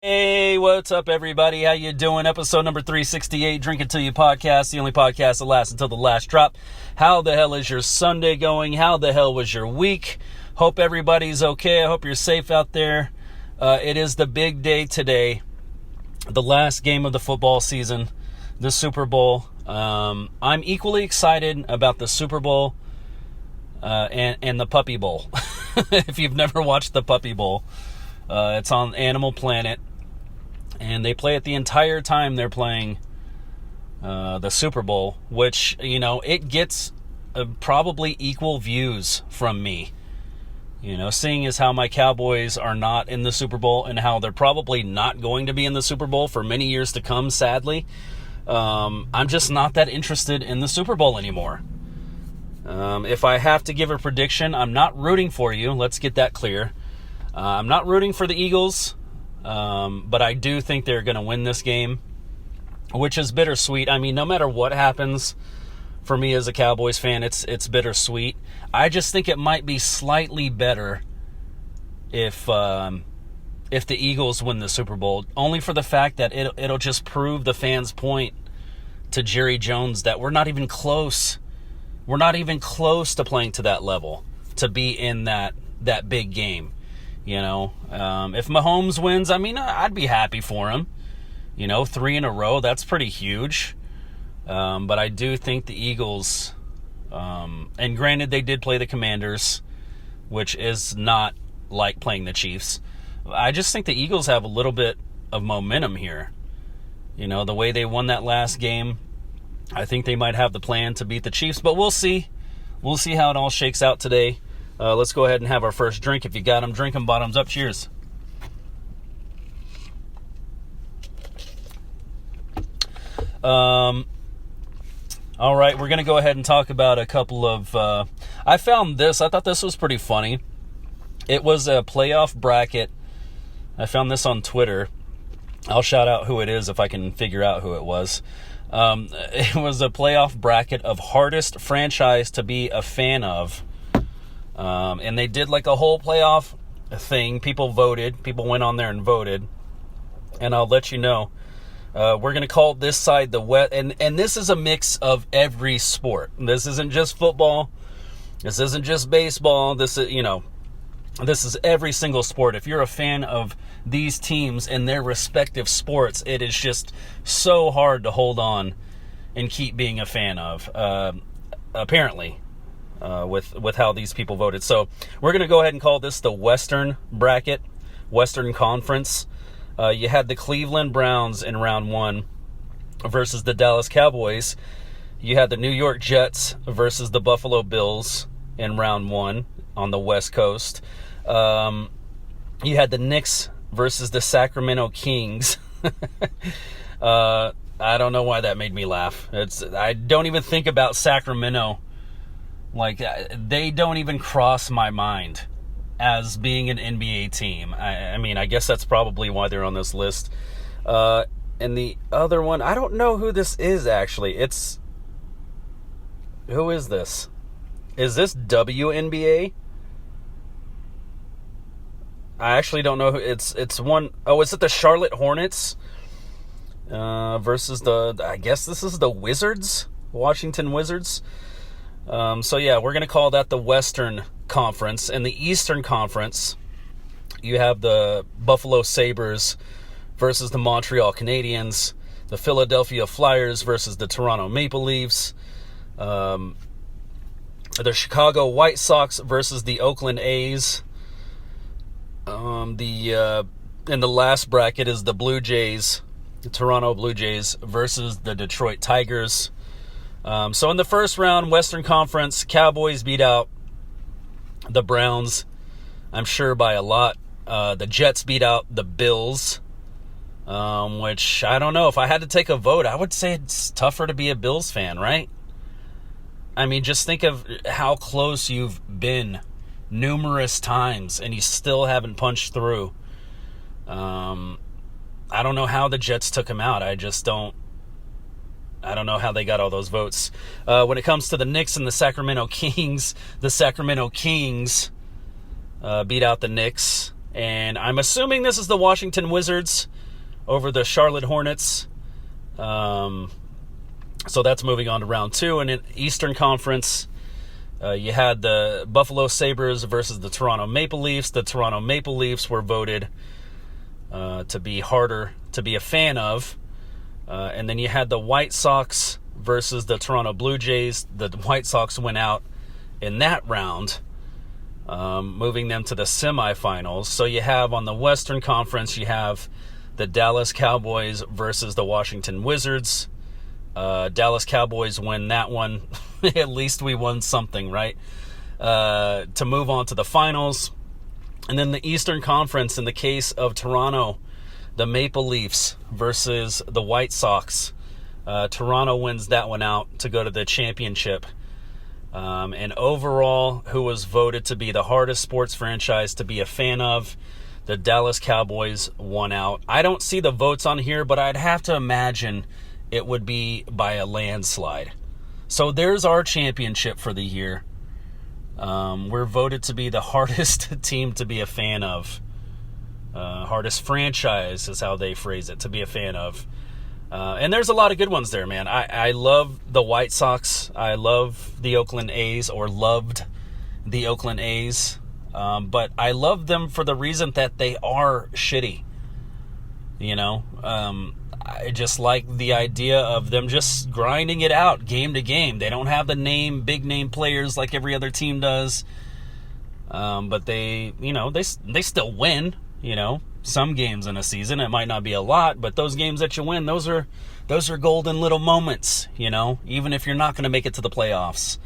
Hey, what's up, everybody? How you doing? Episode number 368, Drink It Till You podcast, the only podcast that lasts until the last drop. How the hell is your Sunday going? How the hell was your week? Hope everybody's okay. I hope you're safe out there. It is the big day today, the last game of the football season, the Super Bowl. I'm equally excited about the Super Bowl and the Puppy Bowl. If you've never watched the Puppy Bowl, it's on Animal Planet. And they play it the entire time they're playing the Super Bowl, which, you know, it gets probably equal views from me. You know, seeing as how my Cowboys are not in the Super Bowl and how they're probably not going to be in the Super Bowl for many years to come, sadly. I'm just not that interested in the Super Bowl anymore. If I have to give a prediction, I'm not rooting for you. Let's get that clear. I'm not rooting for the Eagles. But I do think they're going to win this game, which is bittersweet. I mean, no matter what happens for me as a Cowboys fan, it's bittersweet. I just think it might be slightly better if the Eagles win the Super Bowl, only for the fact that it'll just prove the fans' point to Jerry Jones that we're not even close. We're not even close to playing to that level to be in that big game. You know, if Mahomes wins, I mean, I'd be happy for him. You know, 3 in a row, that's pretty huge. But I do think the Eagles, and granted they did play the Commanders, which is not like playing the Chiefs. I just think the Eagles have a little bit of momentum here. You know, the way they won that last game, I think they might have the plan to beat the Chiefs, but we'll see. We'll see how it all shakes out today. Let's go ahead and have our first drink. If you got them, drink them, bottoms up. Cheers. All right, we're going to go ahead and talk about a couple of... I found this. I thought this was pretty funny. It was a playoff bracket. I found this on Twitter. I'll shout out who it is if I can figure out who it was. It was a playoff bracket of hardest franchise to be a fan of. And they did like a whole playoff thing. People voted. People went on there and voted. And I'll let you know. We're going to call this side the West. And this is a mix of every sport. This isn't just football. This isn't just baseball. This is, you know, this is every single sport. If you're a fan of these teams and their respective sports, it is just so hard to hold on and keep being a fan of, apparently. With how these people voted. So we're going to go ahead and call this the Western bracket, Western Conference. You had the Cleveland Browns in round 1 versus the Dallas Cowboys. You had the New York Jets versus the Buffalo Bills in round 1 on the West Coast. You had the Knicks versus the Sacramento Kings. I don't know why that made me laugh. I don't even think about Sacramento. Like, they don't even cross my mind as being an NBA team. I mean, I guess that's probably why they're on this list. And the other one, I don't know who this is, actually. Who is this? Is this WNBA? I actually don't know who. It's one, oh, is it the Charlotte Hornets? Versus I guess this is the Wizards? Washington Wizards? So yeah, we're going to call that the Western Conference. In the Eastern Conference, you have the Buffalo Sabres versus the Montreal Canadiens, the Philadelphia Flyers versus the Toronto Maple Leafs, the Chicago White Sox versus the Oakland A's. In the last bracket is the Blue Jays, the Toronto Blue Jays versus the Detroit Tigers. So in the first round, Western Conference, Cowboys beat out the Browns, I'm sure by a lot. The Jets beat out the Bills, which I don't know. If I had to take a vote, I would say it's tougher to be a Bills fan, right? I mean, just think of how close you've been numerous times and you still haven't punched through. I don't know how the Jets took him out. I don't know how they got all those votes. When it comes to the Knicks and the Sacramento Kings beat out the Knicks. And I'm assuming this is the Washington Wizards over the Charlotte Hornets. So that's moving on to round 2. And in Eastern Conference, you had the Buffalo Sabres versus the Toronto Maple Leafs. The Toronto Maple Leafs were voted to be harder to be a fan of. And then you had the White Sox versus the Toronto Blue Jays. The White Sox went out in that round, moving them to the semifinals. So you have on the Western Conference, you have the Dallas Cowboys versus the Washington Wizards. Dallas Cowboys win that one. At least we won something, right? To move on to the finals. And then the Eastern Conference, in the case of Toronto, the Maple Leafs versus the White Sox. Toronto wins that one out to go to the championship. And overall, who was voted to be the hardest sports franchise to be a fan of, the Dallas Cowboys won out. I don't see the votes on here, but I'd have to imagine it would be by a landslide. So there's our championship for the year. We're voted to be the hardest team to be a fan of. Hardest franchise is how they phrase it, to be a fan of. And there's a lot of good ones there, man. I love the White Sox. I love the Oakland A's, or loved the Oakland A's. But I love them for the reason that they are shitty. You know, I just like the idea of them just grinding it out game to game. They don't have the big name players like every other team does. But they still win, some games in a season. It might not be a lot, but those games that you win, those are golden little moments, even if you're not going to make it to the playoffs.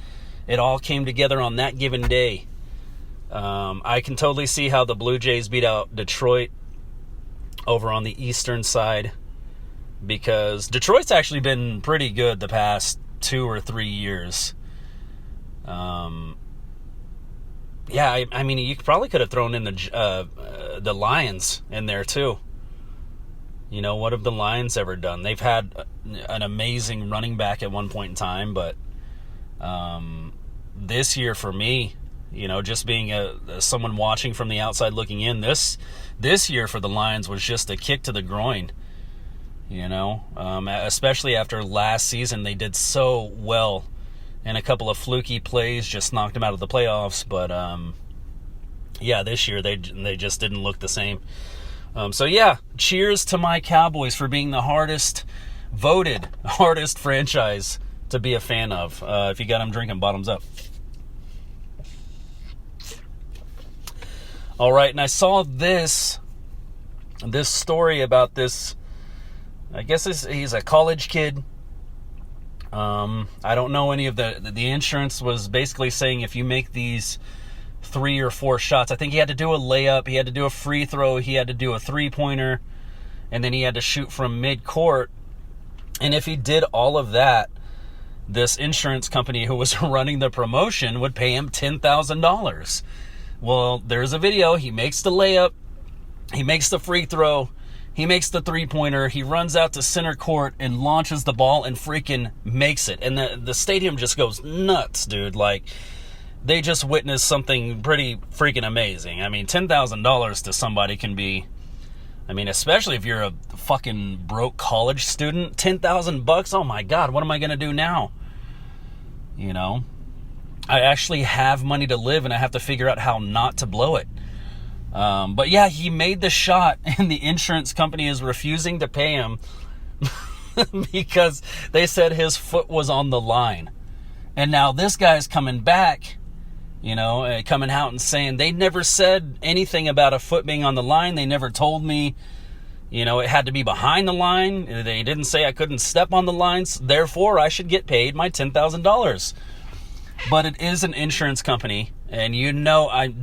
It all came together on that given day. I can totally see how the Blue Jays beat out Detroit over on the eastern side, because Detroit's actually been pretty good the past 2 or 3 years. Yeah, I mean, you probably could have thrown in the Lions in there too. What have the Lions ever done? They've had an amazing running back at one point in time, but this year for me, just being someone watching from the outside looking in, this year for the Lions was just a kick to the groin. Especially after last season, they did so well, and a couple of fluky plays just knocked them out of the playoffs. But this year they just didn't look the same. So cheers to my Cowboys for being the voted hardest franchise to be a fan of. If you got them drinking, bottoms up. All right, and I saw this story about this. I guess he's a college kid. I don't know any of the insurance was basically saying if you make these 3 or 4 shots, I think he had to do a layup, he had to do a free throw, he had to do a 3-pointer, and then he had to shoot from mid-court. And if he did all of that, this insurance company who was running the promotion would pay him $10,000. Well, there's a video. He makes the layup, he makes the free throw, he makes the 3-pointer, he runs out to center court and launches the ball and freaking makes it. And the stadium just goes nuts, dude. Like, they just witnessed something pretty freaking amazing. I mean, $10,000 to somebody can be, especially if you're a fucking broke college student, $10,000, oh my God, what am I going to do now? I actually have money to live, and I have to figure out how not to blow it. But yeah, he made the shot, and the insurance company is refusing to pay him because they said his foot was on the line. And now this guy's coming back, coming out and saying they never said anything about a foot being on the line. They never told me, it had to be behind the line. They didn't say I couldn't step on the lines. Therefore, I should get paid my $10,000. But it is an insurance company, and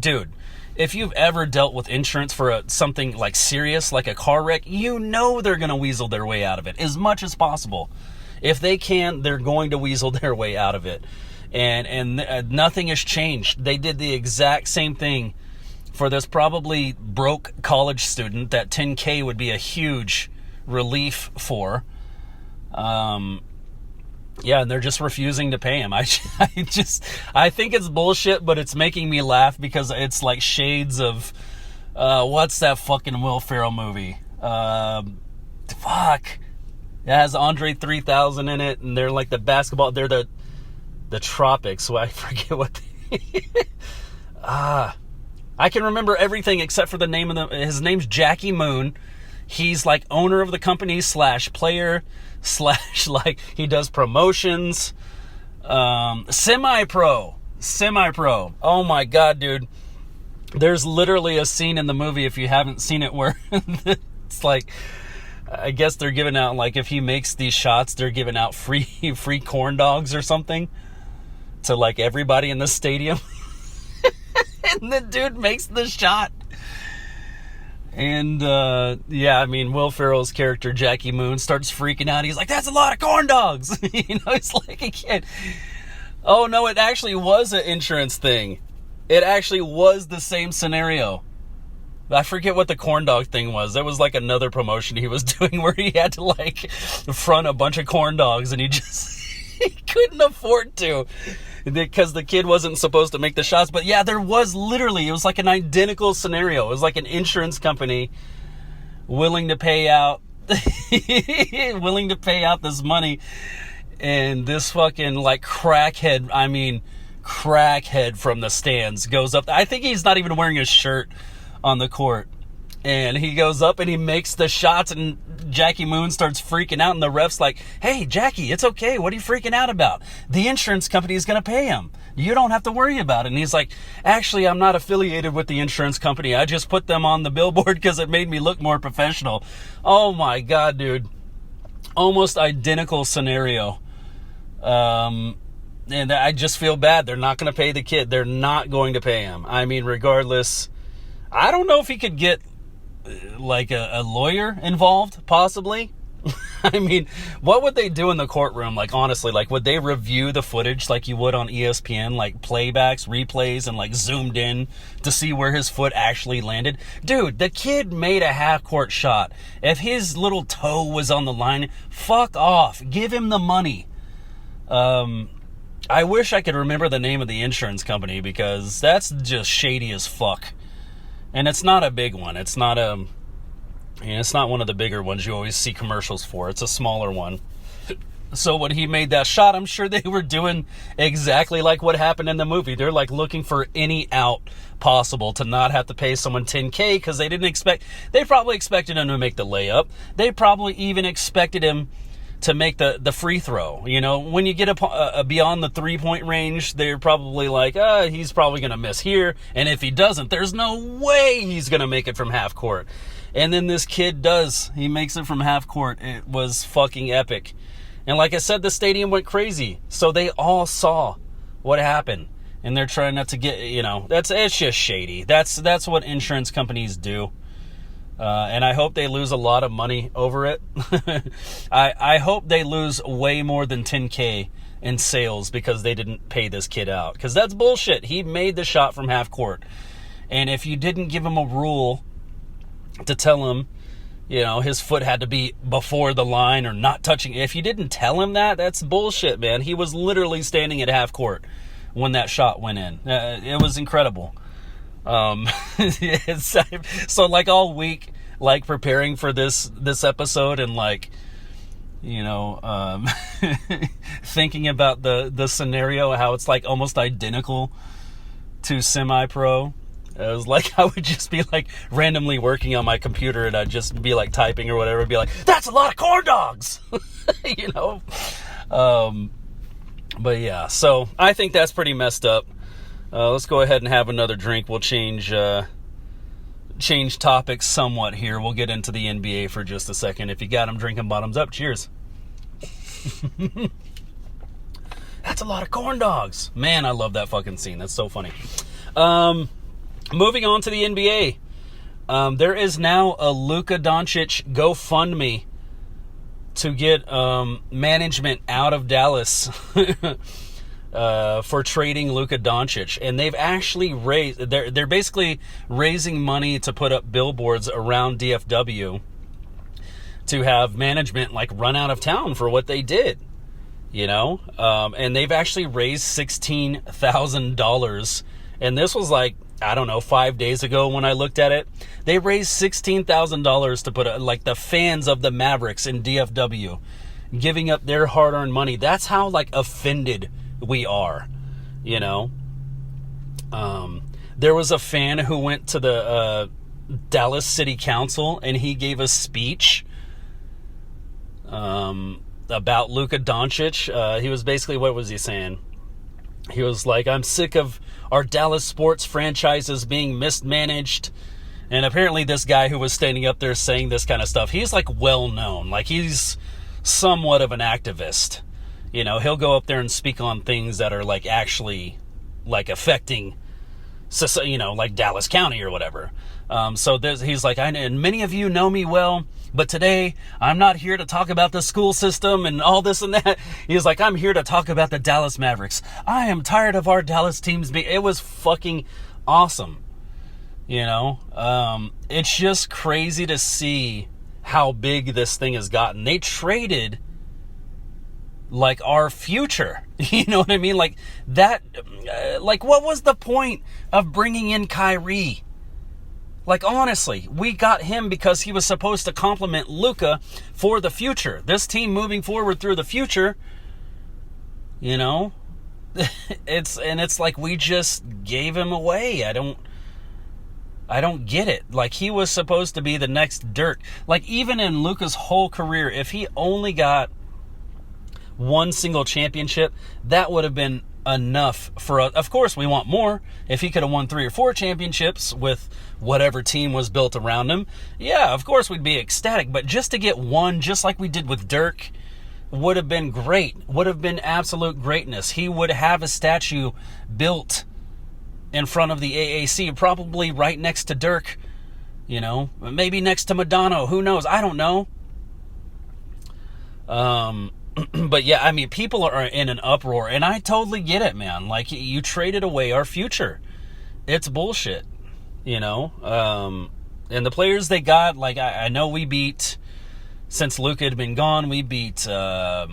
dude, if you've ever dealt with insurance for something like serious, like a car wreck, they're going to weasel their way out of it as much as possible. If they can, they're going to weasel their way out of it. And nothing has changed. They did the exact same thing for this probably broke college student that $10,000 would be a huge relief for. And they're just refusing to pay him. I think it's bullshit, but it's making me laugh because it's like shades of What's that fucking Will Ferrell movie? Fuck. It has Andre 3000 in it, and they're like the basketball. They're the tropics. So I forget what. I can remember everything except for the name of his name's Jackie Moon. He's like owner of the company / player / like he does promotions. Semi-pro. Oh my God, dude. There's literally a scene in the movie, if you haven't seen it, where it's like, I guess they're giving out, like, if he makes these shots, they're giving out free corn dogs or something to like everybody in the stadium. And the dude makes the shot. And yeah, I mean, Will Ferrell's character Jackie Moon starts freaking out. He's like, "That's a lot of corn dogs." He's like a kid. Oh no, it actually was an insurance thing. It actually was the same scenario. I forget what the corn dog thing was. That was like another promotion he was doing where he had to like front a bunch of corn dogs, and he couldn't afford to because the kid wasn't supposed to make the shots. But yeah, there was literally, it was like an identical scenario. It was like an insurance company willing to pay out this money, and this fucking like crackhead from the stands goes up. I think he's not even wearing a shirt on the court, and he goes up and he makes the shots, and Jackie Moon starts freaking out, and the ref's like, "Hey Jackie, it's okay, what are you freaking out about? The insurance company is going to pay him, you don't have to worry about it." And he's like, "Actually, I'm not affiliated with the insurance company, I just put them on the billboard because it made me look more professional." Oh my God, dude. Almost identical scenario. And I just feel bad. They're not going to pay the kid. They're not going to pay him. I mean, regardless, I don't know if he could get like a lawyer involved, possibly. I mean, what would they do in the courtroom? Like, honestly, like, would they review the footage like you would on ESPN, like playbacks, replays, and like zoomed in to see where his foot actually landed? Dude, the kid made a half-court shot. If his little toe was on the line, fuck off. Give him the money. I wish I could remember the name of the insurance company, because that's just shady as fuck. And it's not a big one. It's not one of the bigger ones you always see commercials for. It's a smaller one. So when he made that shot, I'm sure they were doing exactly like what happened in the movie. They're like looking for any out possible to not have to pay someone $10K, because they probably expected him to make the layup. They probably even expected him to make the free throw. You know, when you get beyond the 3-point range, they're probably like, he's probably going to miss here. And if he doesn't, there's no way he's going to make it from half court. And then this kid does. He makes it from half court. It was fucking epic. And like I said, the stadium went crazy. So they all saw what happened. And they're trying not to get, it's just shady. That's what insurance companies do. And I hope they lose a lot of money over it. I hope they lose way more than $10K in sales because they didn't pay this kid out. Because that's bullshit. He made the shot from half court. And if you didn't give him a rule to tell him, his foot had to be before the line or not touching. If you didn't tell him that, that's bullshit, man. He was literally standing at half court when that shot went in. It was incredible. So like all week, like preparing for this episode, and like, thinking about the scenario, how it's like almost identical to semi-pro. It was like, I would just be like randomly working on my computer, and I'd just be like typing or whatever, be like, "That's a lot of corn dogs." But yeah, so I think that's pretty messed up. Let's go ahead and have another drink. We'll change topics somewhat here. We'll get into the NBA for just a second. If you got them drinking bottoms up, cheers. That's a lot of corn dogs. Man, I love that fucking scene. That's so funny. Moving on to the NBA. There is now a Luka Doncic GoFundMe to get management out of Dallas for trading Luka Doncic, and they've actually they're basically raising money to put up billboards around DFW to have management like run out of town for what they did, and they've actually raised $16,000, and this was like I don't know, 5 days ago when I looked at it. They raised $16,000 to put like the fans of the Mavericks in DFW giving up their hard-earned money. That's how like offended we are, you know. There was a fan who went to the Dallas City Council and he gave a speech about Luka Doncic. He was basically, what was he saying? He was like, I'm sick of our Dallas sports franchises being mismanaged. And apparently this guy who was standing up there saying this kind of stuff, he's like well known. Like he's somewhat of an activist. You know, he'll go up there and speak on things that are like actually like affecting, you know, like Dallas County or whatever. So he's like, and many of you know me well, but today I'm not here to talk about the school system and all this and that. He's like, I'm here to talk about the Dallas Mavericks. I am tired of our Dallas teams being. It was fucking awesome. You know, it's just crazy to see how big this thing has gotten. They traded like our future. You know what I mean? Like that, like what was the point of bringing in Kyrie? Like, honestly, we got him because he was supposed to complement Luka for the future. This team moving forward through the future, you know, it's like we just gave him away. I don't get it. Like, he was supposed to be the next Dirk. Like, even in Luka's whole career, if he only got one single championship, that would have been enough for us. Of course, we want more. If he could have won 3 or 4 championships with whatever team was built around him, yeah, of course we'd be ecstatic. But just to get one, just like we did with Dirk, would have been great. Would have been absolute greatness. He would have a statue built in front of the AAC, probably right next to Dirk, you know, maybe next to Madonna. Who knows? I don't know. But yeah, I mean, people are in an uproar, and I totally get it, man. Like, you traded away our future. It's bullshit, you know? And the players they got, like, I know we beat, since Luka had been gone, we beat the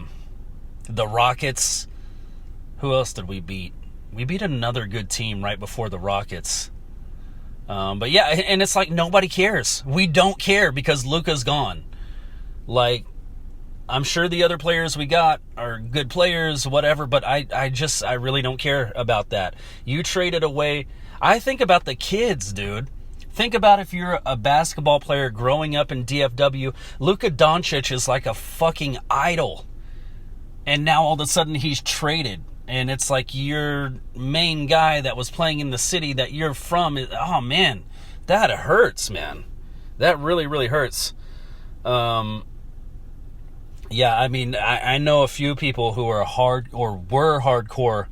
Rockets. Who else did we beat? We beat another good team right before the Rockets. But yeah, and it's like nobody cares. We don't care because Luka's gone. Like, I'm sure the other players we got are good players, whatever, but I really don't care about that. You traded away. I think about the kids, dude. Think about if you're a basketball player growing up in DFW. Luka Doncic is like a fucking idol. And now all of a sudden he's traded. And it's like your main guy that was playing in the city that you're from. Oh, man. That hurts, man. That really, really hurts. Yeah, I mean, I know a few people who are were hardcore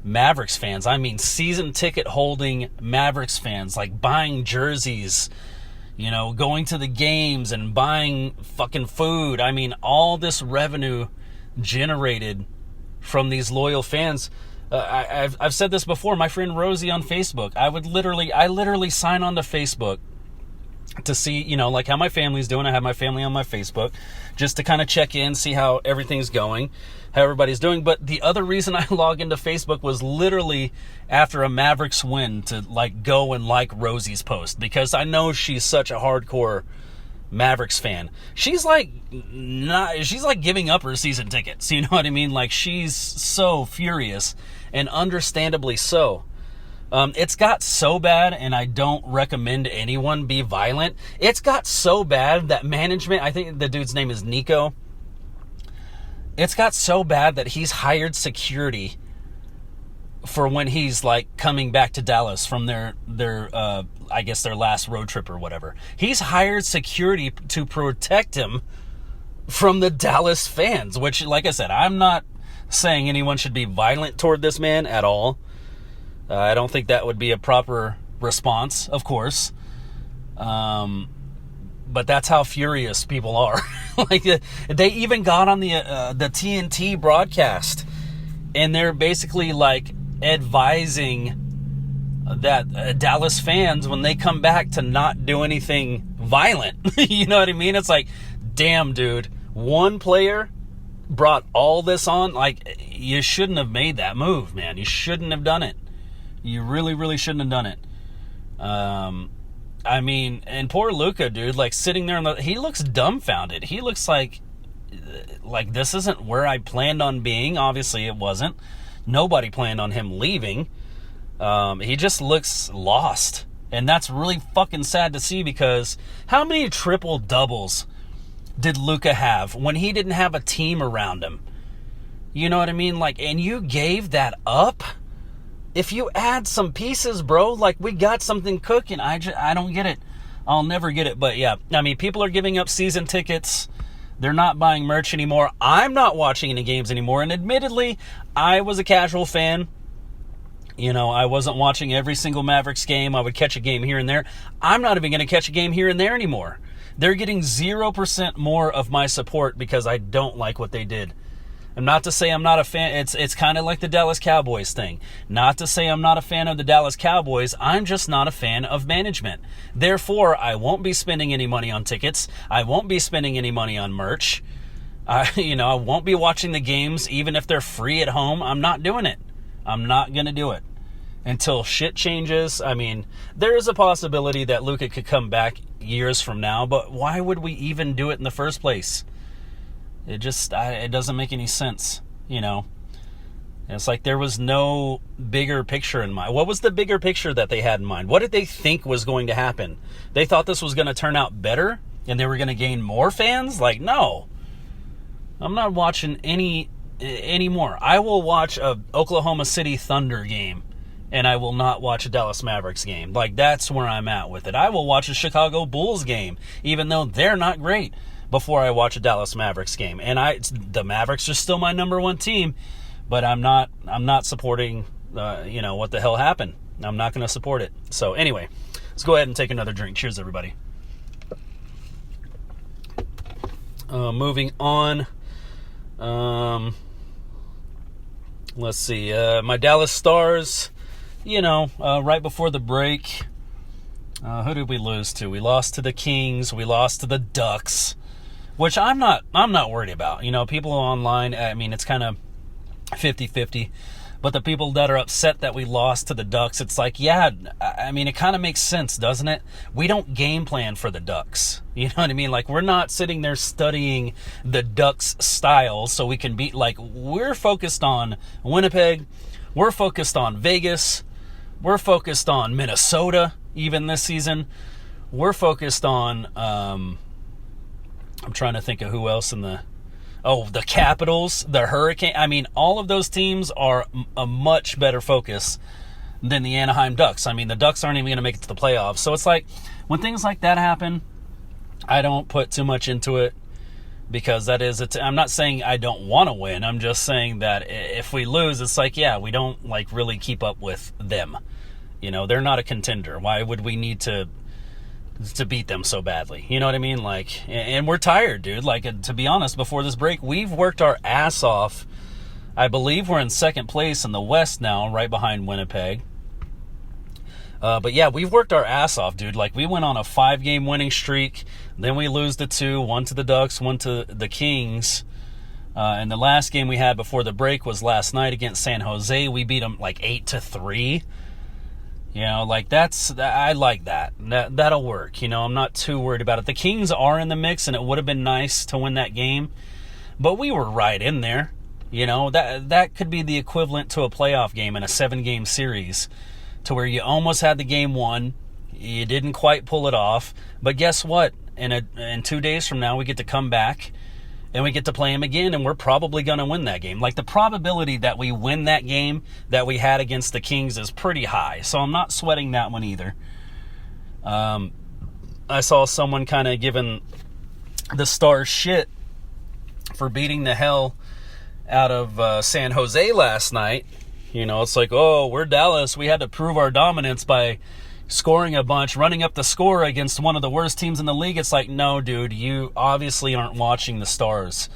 Mavericks fans. I mean, season ticket holding Mavericks fans, like buying jerseys, you know, going to the games and buying fucking food. I mean, all this revenue generated from these loyal fans. I've said this before. My friend Rosie on Facebook, I literally sign on to Facebook to see, you know, like how my family's doing. I have my family on my Facebook just to kind of check in, see how everything's going, how everybody's doing. But the other reason I log into Facebook was literally after a Mavericks win to like go and like Rosie's post, because I know she's such a hardcore Mavericks fan. She's like giving up her season tickets. You know what I mean? Like, she's so furious, and understandably so. It's got so bad, and I don't recommend anyone be violent. It's got so bad that management, I think the dude's name is Nico, it's got so bad that he's hired security for when he's like coming back to Dallas from their I guess their last road trip or whatever. He's hired security to protect him from the Dallas fans, which, like I said, I'm not saying anyone should be violent toward this man at all. I don't think that would be a proper response, of course. But that's how furious people are. Like, they even got on the TNT broadcast, and they're basically like advising that Dallas fans, when they come back, to not do anything violent. You know what I mean? It's like, damn, dude, one player brought all this on. Like, you shouldn't have made that move, man. You shouldn't have done it. You really, really shouldn't have done it. I mean, and poor Luka, dude, like sitting there he looks dumbfounded. He looks like this isn't where I planned on being. Obviously it wasn't. Nobody planned on him leaving. He just looks lost. And that's really fucking sad to see, because how many triple doubles did Luka have when he didn't have a team around him? You know what I mean? Like, and you gave that up? If you add some pieces, bro, like, we got something cooking. I don't get it. I'll never get it. But yeah, I mean, people are giving up season tickets. They're not buying merch anymore. I'm not watching any games anymore. And admittedly, I was a casual fan. You know, I wasn't watching every single Mavericks game. I would catch a game here and there. I'm not even going to catch a game here and there anymore. They're getting 0% more of my support because I don't like what they did. And not to say I'm not a fan. It's kind of like the Dallas Cowboys thing. Not to say I'm not a fan of the Dallas Cowboys. I'm just not a fan of management. Therefore, I won't be spending any money on tickets. I won't be spending any money on merch. I won't be watching the games even if they're free at home. I'm not doing it. I'm not going to do it until shit changes. I mean, there is a possibility that Luka could come back years from now, but why would we even do it in the first place? It doesn't make any sense, you know. It's like there was no bigger picture in mind. What was the bigger picture that they had in mind? What did they think was going to happen? They thought this was going to turn out better and they were going to gain more fans? Like, no. I'm not watching any more. I will watch a Oklahoma City Thunder game and I will not watch a Dallas Mavericks game. Like, that's where I'm at with it. I will watch a Chicago Bulls game, even though they're not great, before I watch a Dallas Mavericks game. And the Mavericks are still my number one team, but I'm not supporting, what the hell happened. I'm not going to support it. So anyway, let's go ahead and take another drink. Cheers, everybody. Moving on. Let's see. My Dallas Stars, right before the break, who did we lose to? We lost to the Kings. We lost to the Ducks, which I'm not worried about. People online, I mean, it's kind of 50-50. But the people that are upset that we lost to the Ducks, it's like, yeah, I mean, it kind of makes sense, doesn't it? We don't game plan for the Ducks. You know what I mean? Like, we're not sitting there studying the Ducks style so we can beat, like, we're focused on Winnipeg. We're focused on Vegas. We're focused on Minnesota, even this season. We're focused on, I'm trying to think of who else in the Capitals, the Hurricane. I mean, all of those teams are a much better focus than the Anaheim Ducks. I mean, the Ducks aren't even going to make it to the playoffs. So it's like, when things like that happen, I don't put too much into it, because that is I'm not saying I don't want to win. I'm just saying that if we lose, it's like, yeah, we don't like really keep up with them. They're not a contender. Why would we need to beat them so badly? You know what I mean? Like, and we're tired, dude. Like, to be honest, before this break, we've worked our ass off. I believe we're in second place in the West now, right behind Winnipeg. But yeah, we've worked our ass off, dude. Like, we went on a 5-game winning streak. Then we lose the 2, one to the Ducks, one to the Kings. And the last game we had before the break was last night against San Jose. We beat them like 8-3. Like, I like that. That'll work. I'm not too worried about it. The Kings are in the mix, and it would have been nice to win that game, but we were right in there. That could be the equivalent to a playoff game in a 7-game series, to where you almost had the game won. You didn't quite pull it off, but guess what? In 2 days from now, we get to come back and we get to play them again, and we're probably going to win that game. Like, the probability that we win that game that we had against the Kings is pretty high, so I'm not sweating that one either. I saw someone kind of giving the Stars shit for beating the hell out of San Jose last night. It's like, oh, we're Dallas. We had to prove our dominance by scoring a bunch, running up the score against one of the worst teams in the league. It's like, no, dude, you obviously aren't watching the Stars.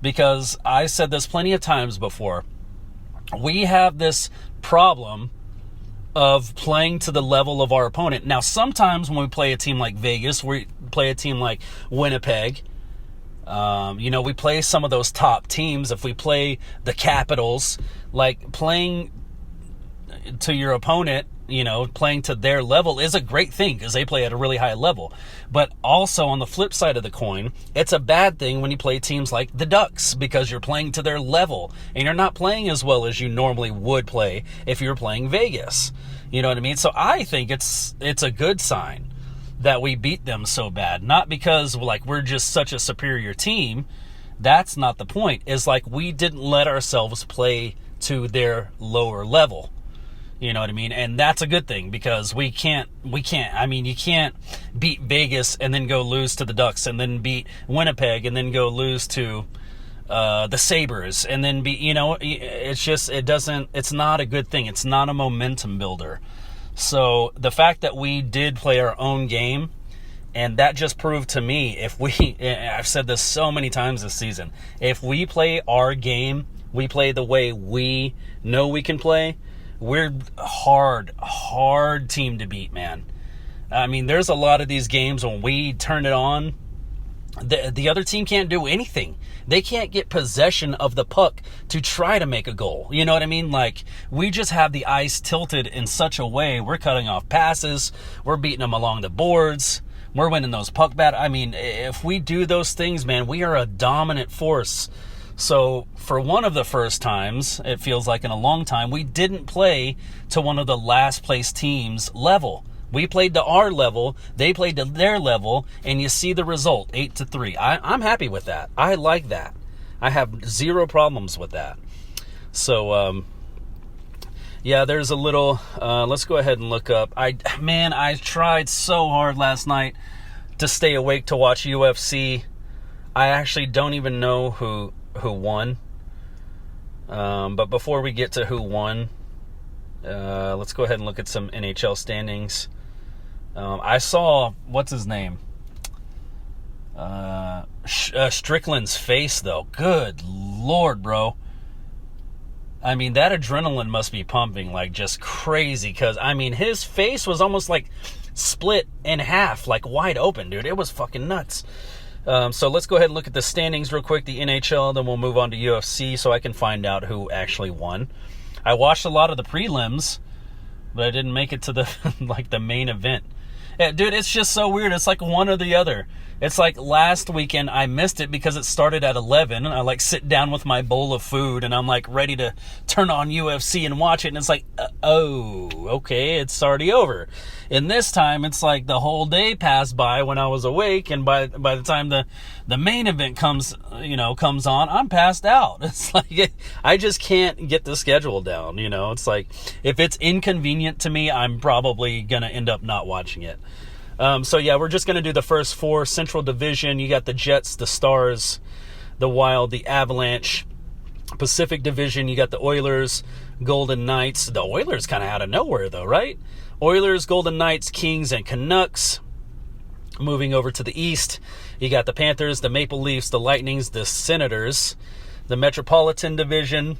Because I said this plenty of times before. We have this problem of playing to the level of our opponent. Now, sometimes when we play a team like Vegas, we play a team like Winnipeg, we play some of those top teams. If we play the Capitals, like, playing to your opponent, playing to their level is a great thing because they play at a really high level. But also on the flip side of the coin, it's a bad thing when you play teams like the Ducks because you're playing to their level and you're not playing as well as you normally would play if you were playing Vegas. You know what I mean? So I think it's a good sign that we beat them so bad. Not because we're just such a superior team. That's not the point. It's we didn't let ourselves play to their lower level. You know what I mean? And that's a good thing because we can't, I mean, you can't beat Vegas and then go lose to the Ducks and then beat Winnipeg and then go lose to the Sabres and then it's not a good thing. It's not a momentum builder. So the fact that we did play our own game, and that just proved to me, I've said this so many times this season, if we play our game, we play the way we know we can play, we're a hard team to beat, man. I mean, there's a lot of these games when we turn it on, the other team can't do anything. They can't get possession of the puck to try to make a goal. You know what I mean? We just have the ice tilted in such a way. We're cutting off passes. We're beating them along the boards. We're winning those puck battles. I mean, if we do those things, man, we are a dominant force. So for one of the first times, it feels like in a long time, we didn't play to one of the last place teams' level. We played to our level, they played to their level, and you see the result, 8-3. I'm happy with that. I like that. I have zero problems with that. So, yeah, there's a little, let's go ahead and look up. I tried so hard last night to stay awake to watch UFC. I actually don't even know who won. But before we get to who won, let's go ahead and look at some NHL standings. I saw, what's his name? Strickland's face, though. Good Lord, bro. I mean, that adrenaline must be pumping just crazy because, his face was almost split in half, wide open, dude. It was fucking nuts. So let's go ahead and look at the standings real quick, the NHL, then we'll move on to UFC so I can find out who actually won. I watched a lot of the prelims, but I didn't make it to the the main event. Yeah, dude, it's just so weird. It's one or the other. It's last weekend I missed it because it started at 11 and I sit down with my bowl of food and I'm ready to turn on UFC and watch it, and it's oh, okay, it's already over. And this time it's the whole day passed by when I was awake, and by the time the main event comes on, I'm passed out. It's I just can't get the schedule down, It's if it's inconvenient to me, I'm probably gonna end up not watching it. So yeah, we're just going to do the first four. Central Division, you got the Jets, the Stars, the Wild, the Avalanche. Pacific Division, you got the Oilers, Golden Knights. The Oilers kind of out of nowhere though, right? Oilers, Golden Knights, Kings, and Canucks. Moving over to the East, you got the Panthers, the Maple Leafs, the Lightnings, the Senators. The Metropolitan Division,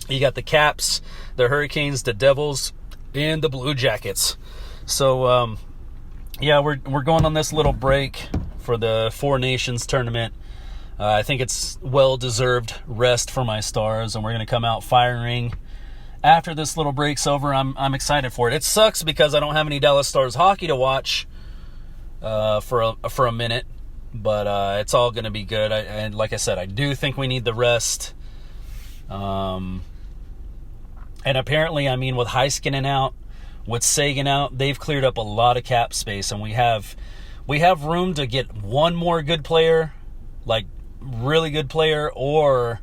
you got the Caps, the Hurricanes, the Devils, and the Blue Jackets. So, yeah, we're going on this little break for the Four Nations tournament. I think it's well-deserved rest for my Stars, and we're going to come out firing. After this little break's over, I'm excited for it. It sucks because I don't have any Dallas Stars hockey to watch for a minute, but it's all going to be good. And like I said, I do think we need the rest. And apparently, with Heiskanen out, with Sagan out, they've cleared up a lot of cap space, and we have room to get one more good player, really good player, or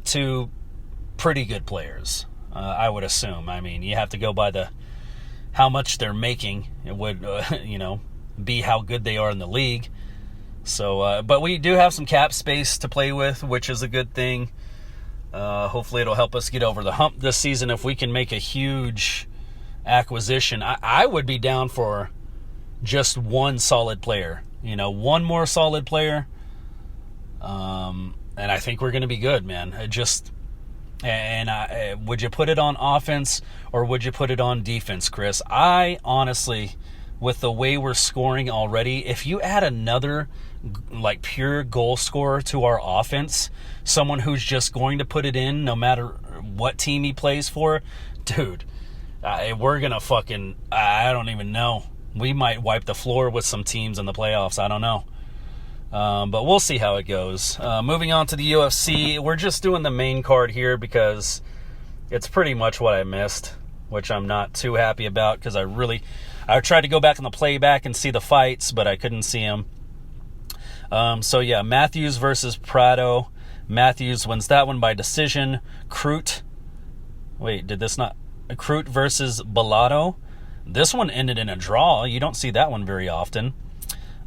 two pretty good players. I would assume. You have to go by how much they're making. It would, be how good they are in the league. So, but we do have some cap space to play with, which is a good thing. Hopefully, it'll help us get over the hump this season if we can make a huge acquisition. I would be down for just one solid player, one more solid player, and I think we're going to be good, man. Would you put it on offense or would you put it on defense, Chris? I honestly, with the way we're scoring already, if you add another pure goal scorer to our offense, someone who's just going to put it in no matter what team he plays for, dude, we're going to fucking, I don't even know. We might wipe the floor with some teams in the playoffs. I don't know. But we'll see how it goes. Moving on to the UFC, we're just doing the main card here because it's pretty much what I missed, which I'm not too happy about because I tried to go back on the playback and see the fights, but I couldn't see them. So yeah, Matthews versus Prado. Matthews wins that one by decision. Crute versus Bellotto. This one ended in a draw. You don't see that one very often.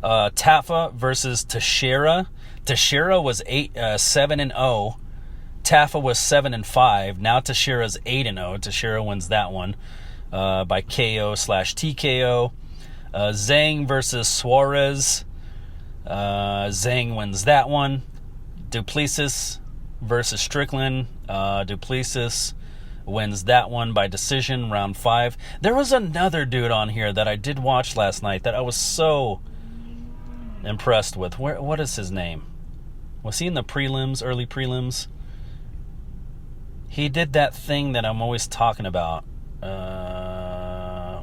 Taffa versus Teixeira. Teixeira was 7-0. Taffa was 7-5. Now Teixeira's 8-0. Teixeira wins that one by KO/TKO. Zhang versus Suarez. Zhang wins that one. Duplessis versus Strickland. Duplessis wins that one by decision, round 5. There was another dude on here that I did watch last night that I was so impressed with. What is his name? Was he in the prelims, early prelims? He did that thing that I'm always talking about.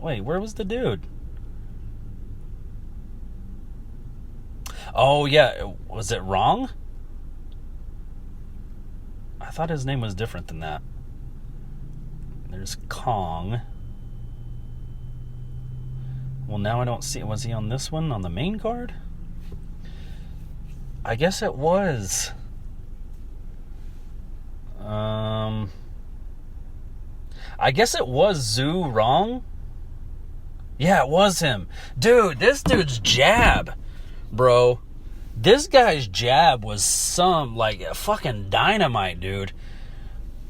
Wait, where was the dude? Oh, yeah. Was it wrong? I thought his name was different than that. There's Kong. Well, now I don't see. Was he on this one, on the main card? I guess it was. I guess it was Zhu wrong. Yeah, it was him. Dude, this dude's jab, bro. This guy's jab was some, like, fucking dynamite, dude.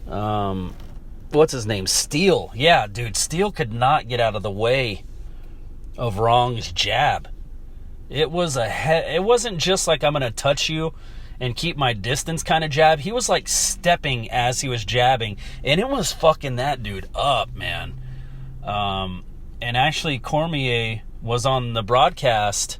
What's his name? Steele. Yeah, dude, Steele could not get out of the way of Wrong's jab. It wasn't just like I'm going to touch you and keep my distance kind of jab. He was like stepping as he was jabbing, and it was fucking that dude up, man. And actually Cormier was on the broadcast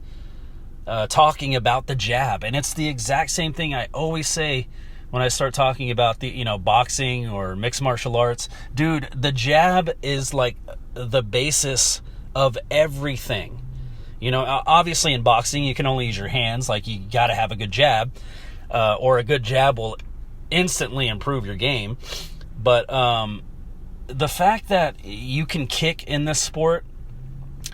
talking about the jab, and it's the exact same thing I always say when I start talking about the, boxing or mixed martial arts. Dude, the jab is like the basis of everything. Obviously in boxing you can only use your hands. Like, you got to have a good jab, or a good jab will instantly improve your game. But the fact that you can kick in this sport,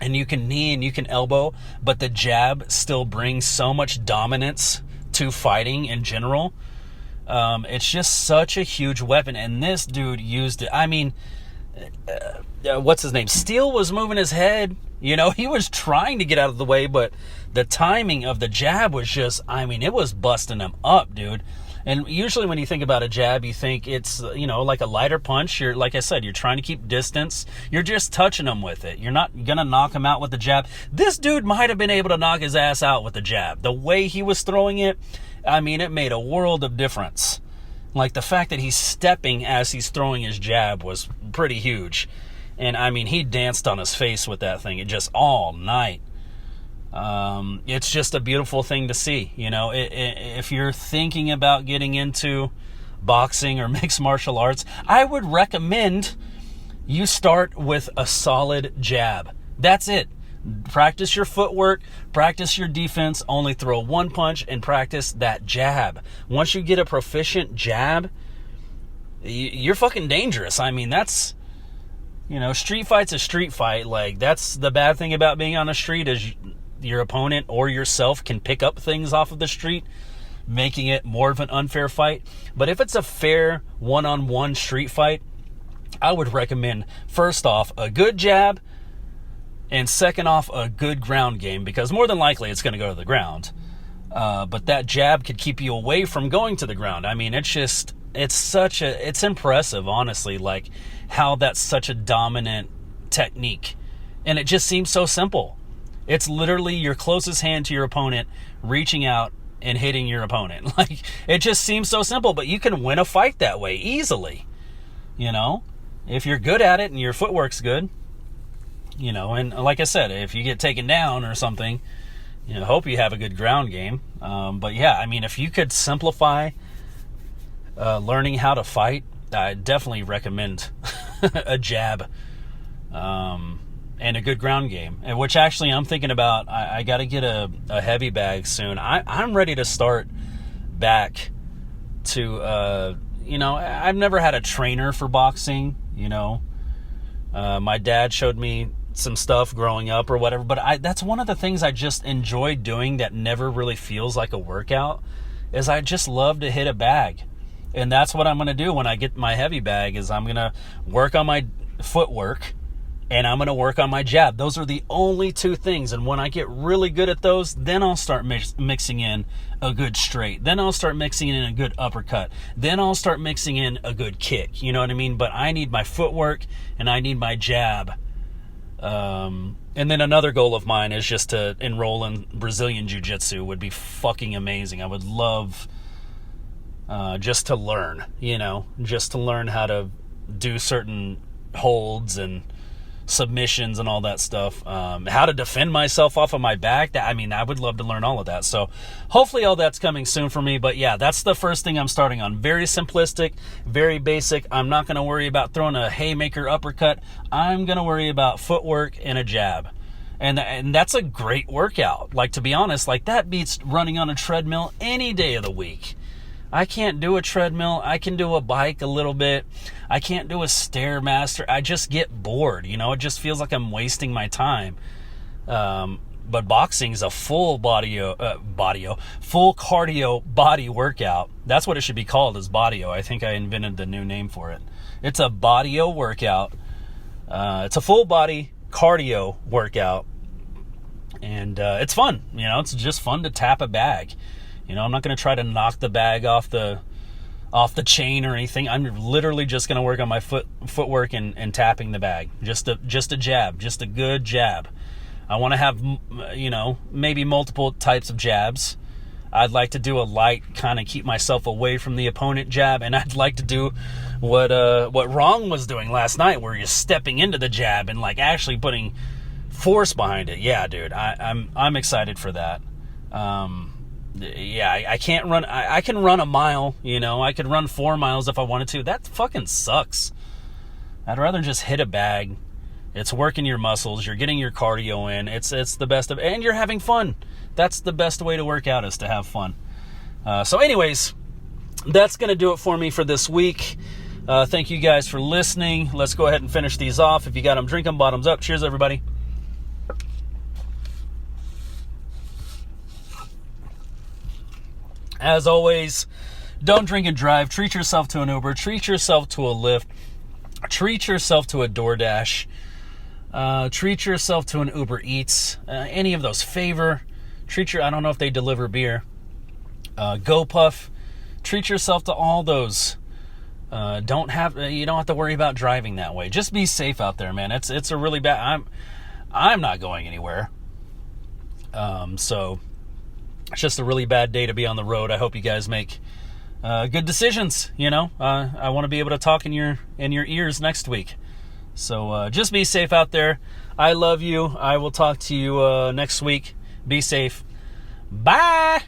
and you can knee and you can elbow, but the jab still brings so much dominance to fighting in general. It's just such a huge weapon, and this dude used it. I mean, what's his name? Steele was moving his head. He was trying to get out of the way, but the timing of the jab was just, it was busting him up, dude. And usually when you think about a jab, you think it's, like a lighter punch. Like I said, you're trying to keep distance. You're just touching him with it. You're not going to knock him out with the jab. This dude might have been able to knock his ass out with the jab. The way he was throwing it, it made a world of difference. Like, the fact that he's stepping as he's throwing his jab was pretty huge. And, he danced on his face with that thing just all night. It's just a beautiful thing to see. If you're thinking about getting into boxing or mixed martial arts, I would recommend you start with a solid jab. That's it. Practice your footwork, practice your defense, only throw one punch, and practice that jab. Once you get a proficient jab, you're fucking dangerous. That's, street fight's a street fight. Like, that's the bad thing about being on the street, is your opponent or yourself can pick up things off of the street, making it more of an unfair fight. But if it's a fair one-on-one street fight, I would recommend, first off, a good jab, and second off, a good ground game, because more than likely it's going to go to the ground. But that jab could keep you away from going to the ground. It's impressive, honestly, like, how that's such a dominant technique. And it just seems so simple. It's literally your closest hand to your opponent reaching out and hitting your opponent. Like, it just seems so simple, but you can win a fight that way easily. If you're good at it and your footwork's good. And like I said, if you get taken down or something, hope you have a good ground game. But yeah, if you could simplify learning how to fight, I definitely recommend a jab, and a good ground game. And which actually I'm thinking about. I got to get a heavy bag soon. I'm ready to start back to, I've never had a trainer for boxing, My dad showed me some stuff growing up or whatever, but that's one of the things I just enjoy doing that never really feels like a workout, is I just love to hit a bag. And that's what I'm going to do when I get my heavy bag, is I'm going to work on my footwork and I'm going to work on my jab. Those are the only two things. And when I get really good at those, then I'll start mixing in a good straight. Then I'll start mixing in a good uppercut. Then I'll start mixing in a good kick. You know what I mean? But I need my footwork and I need my jab. And then another goal of mine is just to enroll in Brazilian Jiu-Jitsu. Would be fucking amazing. I would love just to learn, just to learn how to do certain holds and submissions and all that stuff, how to defend myself off of my back. I would love to learn all of that. So hopefully all that's coming soon for me. But yeah, that's the first thing I'm starting on. Very simplistic, very basic. I'm not going to worry about throwing a haymaker uppercut. I'm going to worry about footwork and a jab. And that's a great workout. Like, to be honest, like, that beats running on a treadmill any day of the week. I can't do a treadmill. I can do a bike a little bit. I can't do a Stairmaster. I just get bored. It just feels like I'm wasting my time. But boxing is a full full cardio body workout. That's what it should be called, is bodio. I think I invented the new name for it. It's a bodio workout. It's a full body cardio workout. And it's fun. It's just fun to tap a bag. I'm not going to try to knock the bag off the chain or anything. I'm literally just going to work on my footwork and tapping the bag. Just a jab, just a good jab. I want to have, maybe multiple types of jabs. I'd like to do a light, kind of keep myself away from the opponent jab, and I'd like to do what Wrong was doing last night, where you're stepping into the jab and like actually putting force behind it. Yeah, dude, I'm excited for that. I can't run. I can run a mile, I could run 4 miles if I wanted to. That fucking sucks. I'd rather just hit a bag. It's working your muscles. You're getting your cardio in. It's the best of, and you're having fun. That's the best way to work out, is to have fun. So anyways, that's going to do it for me for this week. Thank you guys for listening. Let's go ahead and finish these off. If you got them, drink them, bottoms up. Cheers, everybody. As always, don't drink and drive. Treat yourself to an Uber. Treat yourself to a Lyft. Treat yourself to a DoorDash. Treat yourself to an Uber Eats. Any of those. Favor. I don't know if they deliver beer. GoPuff. Treat yourself to all those. You don't have to worry about driving that way. Just be safe out there, man. It's a really bad. I'm not going anywhere. So it's just a really bad day to be on the road. I hope you guys make good decisions. I want to be able to talk in your ears next week. So just be safe out there. I love you. I will talk to you next week. Be safe. Bye.